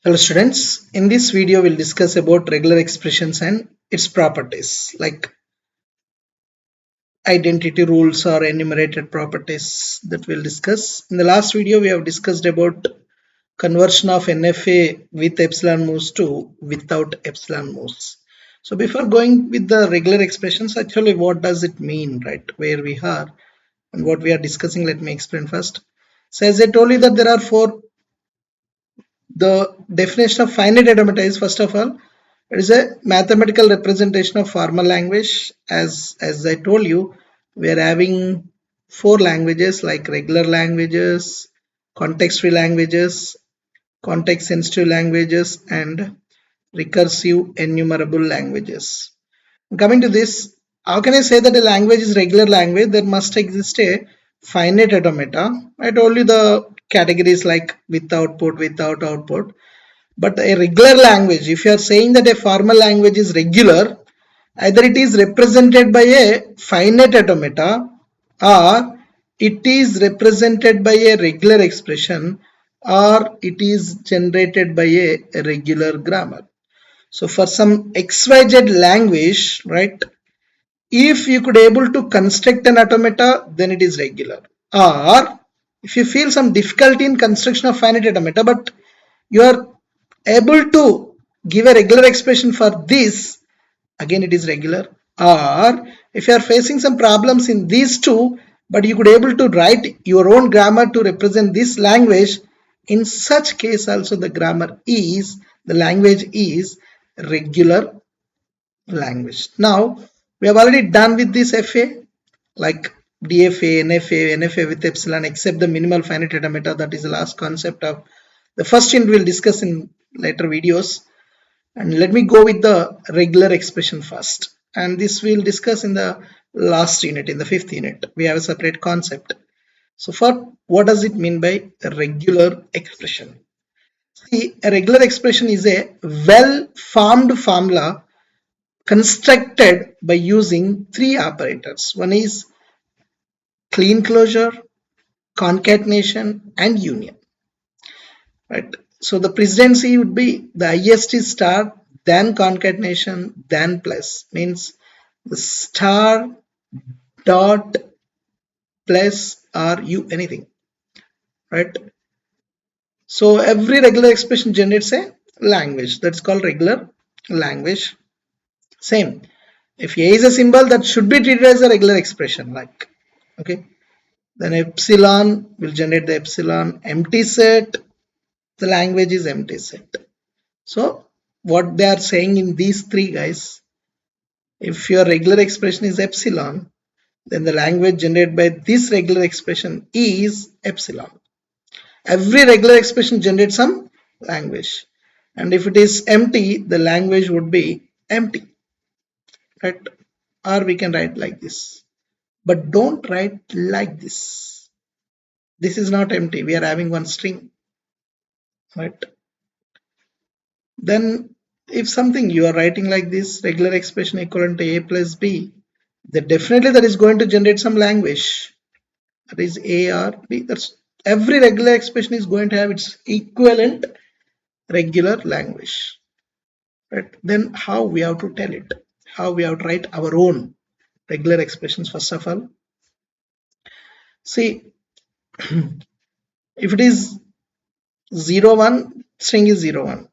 Hello students, in this video we'll discuss about regular expressions and its properties like identity rules or enumerated properties that we'll discuss. In the last video we have discussed about conversion of NFA with epsilon moves to without epsilon moves. So before going with the regular expressions, actually what does it mean, right? Where we are and what we are discussing, let me explain first. So as I told you that there are the definition of finite automata is, first of all, it is a mathematical representation of formal language. As I told you, we are having four languages like regular languages, context-free languages, context-sensitive languages, and recursive enumerable languages. Coming to this, how can I say that a language is regular language? There must exist a finite automata. I told you the categories like with output, without output. But a regular language, if you are saying that a formal language is regular, either it is represented by a finite automata or it is represented by a regular expression or it is generated by a regular grammar. So for some XYZ language, right, if you could able to construct an automata, then it is regular. Or if you feel some difficulty in construction of finite automata, but you are able to give a regular expression for this, again it is regular. Or if you are facing some problems in these two, but you could able to write your own grammar to represent this language, in such case also the language is regular language. Now we have already done with this FA like DFA, NFA with epsilon, except the minimal finite automata. That is the last concept of the first unit we'll discuss in later videos. And let me go with the regular expression first. And this we'll discuss in the last unit, in the fifth unit. We have a separate concept. So for what does it mean by a regular expression? See, a regular expression is a well-formed formula constructed by using three operators. One is clean closure, concatenation, and union. Right. So the precedency would be the IST star, then concatenation, then plus. Means the star dot plus or u anything. Right. So every regular expression generates a language. That's called regular language. Same. If A is a symbol, that should be treated as a regular expression. Like, okay. Then epsilon will generate the epsilon. Empty set, the language is empty set. So what they are saying in these three guys, if your regular expression is epsilon, then the language generated by this regular expression is epsilon. Every regular expression generates some language, and if it is empty, the language would be empty, right? Or we can write like this, but don't write like this. This is not empty. We are having one string, right? Then if something you are writing like this, regular expression equivalent to a plus b, then definitely that is going to generate some language. That is a or b. That's every regular expression is going to have its equivalent regular language. Right? Then how we have to tell it? How we have to write our own regular expressions first of all. See, if it is 0 1, string is 0 1.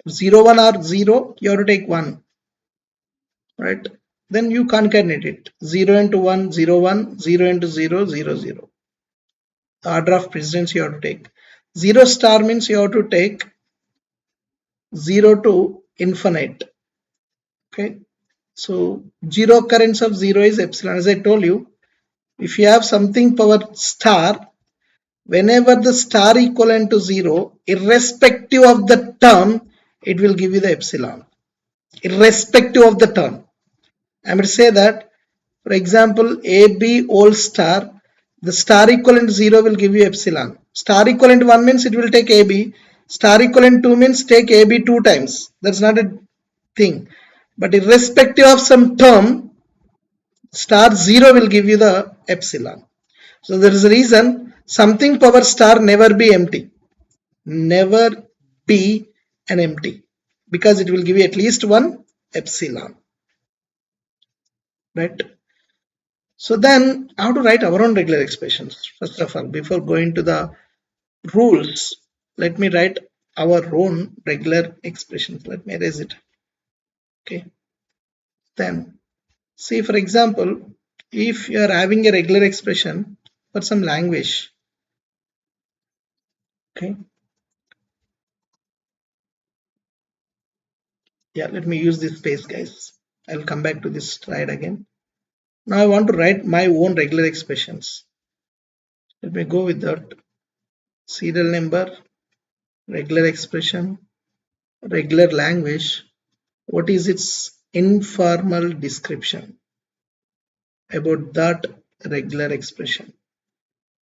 0 1 or 0, you have to take 1. Right? Then you concatenate it. 0 into 1, 0 1, 0 into 0, 0 0. The order of precedence you have to take. 0 star means you have to take 0 to infinite. Okay. So 0 occurrence of 0 is epsilon. As I told you, if you have something power star, whenever the star equivalent to 0, irrespective of the term, it will give you the epsilon. Irrespective of the term. I am going to say that, for example, AB whole star, the star equivalent 0 will give you epsilon. Star equivalent 1 means it will take AB. Star equivalent 2 means take AB 2 times. That's not a thing. But irrespective of some term, star 0 will give you the epsilon. So there is a reason something power star never be empty. Never be and empty, because it will give you at least one epsilon, right? So then how to write our own regular expressions? First of all, before going to the rules, let me write our own regular expressions. Let me erase it. Okay. Then see, for example, if you are having a regular expression for some language, okay. Yeah, let me use this space, guys. I'll come back to this slide again. Now I want to write my own regular expressions. Let me go with that. Serial number, regular expression, regular language. What is its informal description about that regular expression?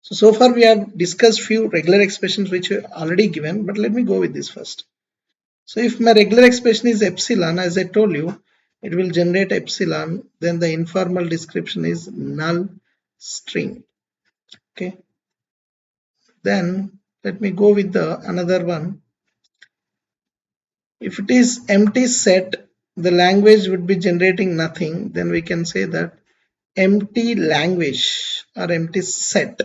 So far we have discussed few regular expressions which are already given, but let me go with this first. So if my regular expression is epsilon, as I told you, it will generate epsilon, then the informal description is null string. Okay. Then let me go with the another one. If it is empty set, the language would be generating nothing. Then we can say that empty language or empty set.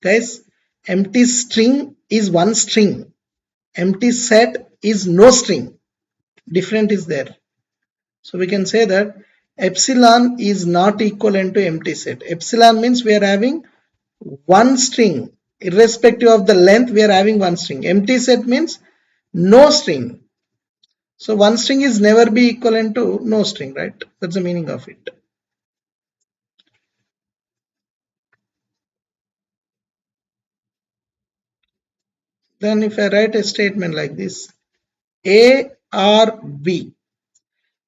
Guys, empty string is one string. Empty set is no string. Different is there. So we can say that epsilon is not equivalent to empty set. Epsilon means we are having one string. Irrespective of the length, we are having one string. Empty set means no string. So one string is never be equivalent to no string, right? That's the meaning of it. Then if I write a statement like this, A or B.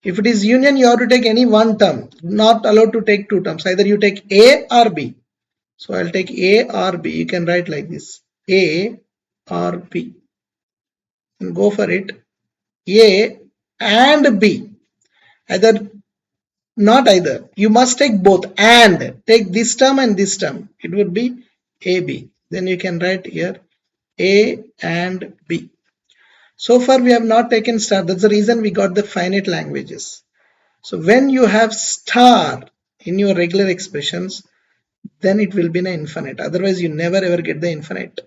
If it is union, you have to take any one term, not allowed to take two terms. Either you take A or B. So I'll take A or B. You can write like this, A or B. And go for it. A and B. Either, not either. You must take both and. Take this term and this term. It would be AB. Then you can write here A and B. So far we have not taken star. That's the reason we got the finite languages. So when you have star in your regular expressions, then it will be an infinite. Otherwise you never ever get the infinite.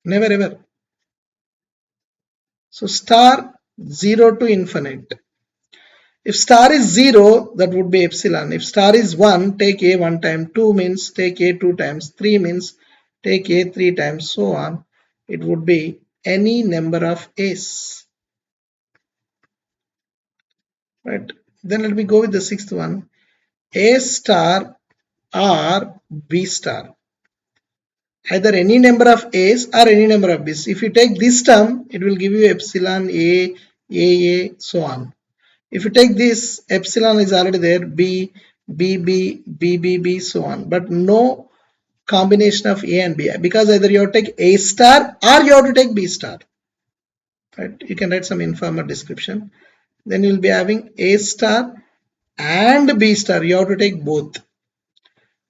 Never ever. So star 0 to infinite. If star is 0, that would be epsilon. If star is 1, take A one time. 2 means take A two times. 3 means take A three times. So on. It would be any number of A's. Right. Then let me go with the sixth one. A star or B star. Either any number of A's or any number of B's. If you take this term, it will give you epsilon A, so on. If you take this, epsilon is already there, B, B, so on. But no combination of A and B, because either you have to take A star or you have to take B star. Right? You can write some informal description. Then you'll be having A star and B star. You have to take both.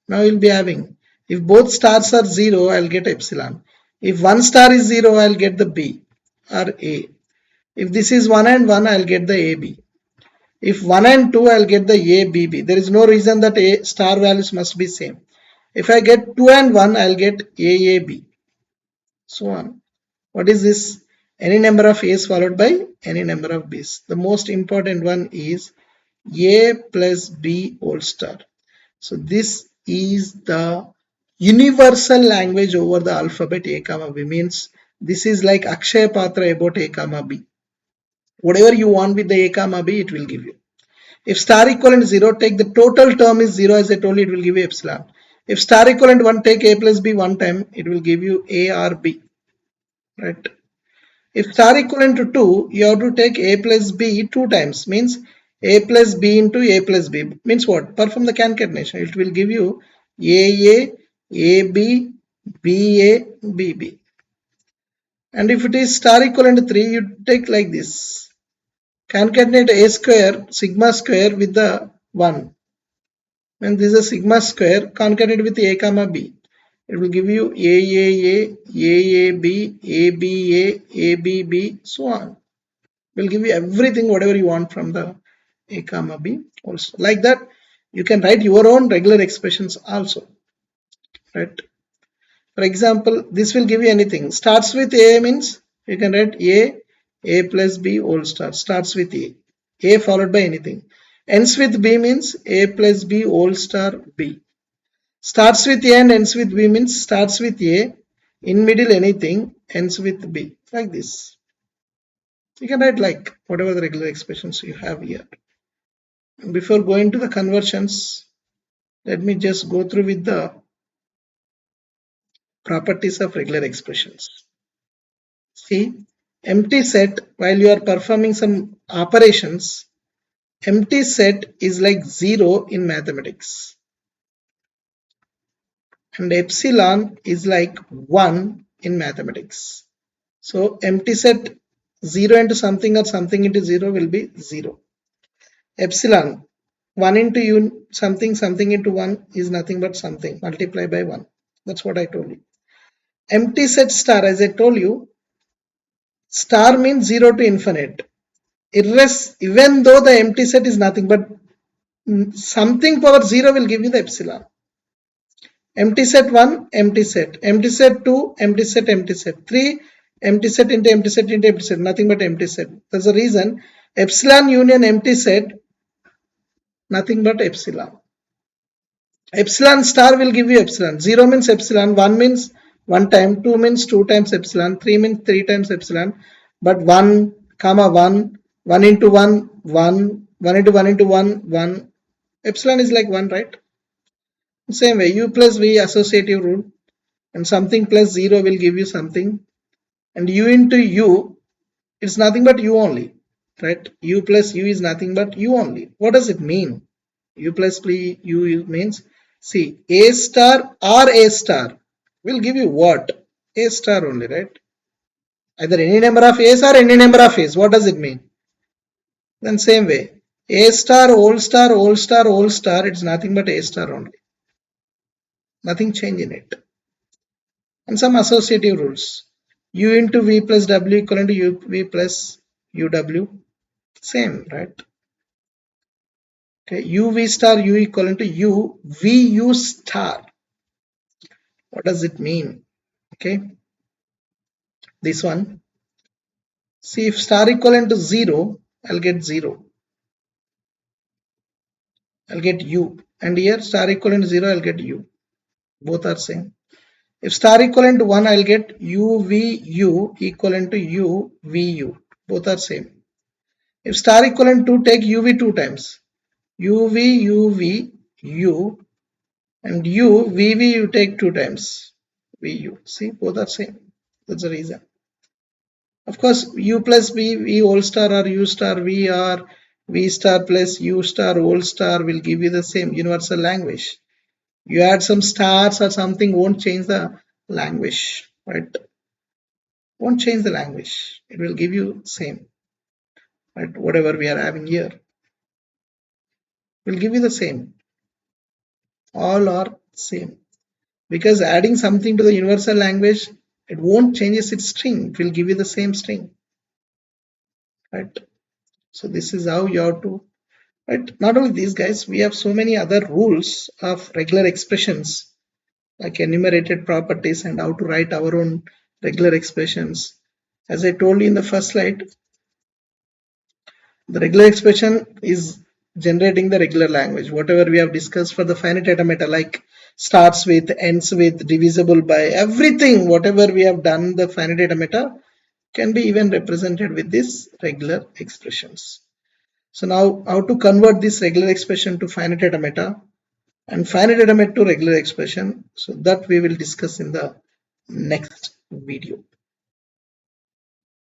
Now you'll be having, if both stars are 0, I'll get epsilon. If one star is 0, I'll get the B or A. If this is 1 and 1, I'll get the AB. If 1 and 2, I'll get the ABB. There is no reason that A star values must be same. If I get 2 and 1, I'll get AAB. So on. What is this? Any number of A's followed by any number of B's. The most important one is A plus B whole star. So this is the universal language over the alphabet A comma B. Means this is like Akshaya Patra about A comma B. Whatever you want with the A comma B, it will give you. If star equivalent 0, take the total term is 0, as I told you, it will give you epsilon. If star equivalent 1, take A plus B one time, it will give you A or B. Right? If star equivalent to 2, you have to take A plus B two times. Means A plus B into A plus B. Means what? Perform the concatenation. It will give you AA, AB, BA, BB. And if it is star equivalent to 3, you take like this. Concatenate A square, sigma square with the 1. When this is a sigma square, concatenate with A comma B. It will give you AAA, AAB, ABA, ABB, so on. Will give you everything whatever you want from the a comma b also. Like that, you can write your own regular expressions also, right? For example, this will give you anything. Starts with a means you can write a plus b whole star. Starts with a followed by anything. Ends with b means a plus b whole star b. Starts with a and ends with b means starts with a, in middle anything, ends with b. Like this. You can write like whatever the regular expressions you have here. Before going to the conversions, let me just go through with the properties of regular expressions. See, empty set, while you are performing some operations, empty set is like 0 in mathematics, and epsilon is like 1 in mathematics. So empty set 0 into something or something into 0 will be 0. Epsilon 1 into something into 1 is nothing but something, multiply by 1. That's what I told you. Empty set star, as I told you, star means 0 to infinite. Even though the empty set is nothing but something power 0 will give you the epsilon. Empty set 1, empty set 2, empty set 3, empty set into empty set into empty set, nothing but empty set. That's the reason epsilon union empty set, nothing but epsilon. Epsilon star will give you epsilon. 0 means epsilon, 1 means 1 time, 2 means 2 times epsilon, 3 means 3 times epsilon, but 1 comma 1, 1 into 1, 1, 1 into 1 into 1, 1. Epsilon is like 1, right? Same way, u plus v associative rule, and something plus 0 will give you something, and u into u, it's nothing but u only, right? U plus u is nothing but u only. What does it mean? U plus u means, see, a star or a star will give you what? A star only, right? Either any number of a's or any number of a's. What does it mean? Then same way, a star, whole star, whole star, whole star, it's nothing but a star only. Nothing change in it. And some associative rules. U into v plus w equivalent to u v plus uw. Same, right? Okay, uv star u equivalent to u vu star. What does it mean? Okay, this one. See, if star equivalent to 0, I'll get 0. I'll get u. And here star equivalent to 0, I'll get u. Both are same. If star equivalent to 1, I'll get uvu equivalent to uvu. Both are same. If star equivalent to 2, take uv 2 times. uv, u, and vv you take 2 times. vu. See, both are same. That's the reason. Of course, u plus v whole star or u star v or v star plus u star whole star will give you the same universal language. You add some stars or something, won't change the language, right? Won't change the language. It will give you same, right? Whatever we are having here will give you the same. All are same. Because adding something to the universal language, it won't change its string. It will give you the same string, right? So this is how you have to, right? Not only these guys, we have so many other rules of regular expressions like enumerated properties and how to write our own regular expressions. As I told you in the first slide, the regular expression is generating the regular language. Whatever we have discussed for the finite automata, like starts with, ends with, divisible by, everything, whatever we have done, the finite automata can be even represented with these regular expressions. So now how to convert this regular expression to finite automata and finite automata to regular expression, so that we will discuss in the next video.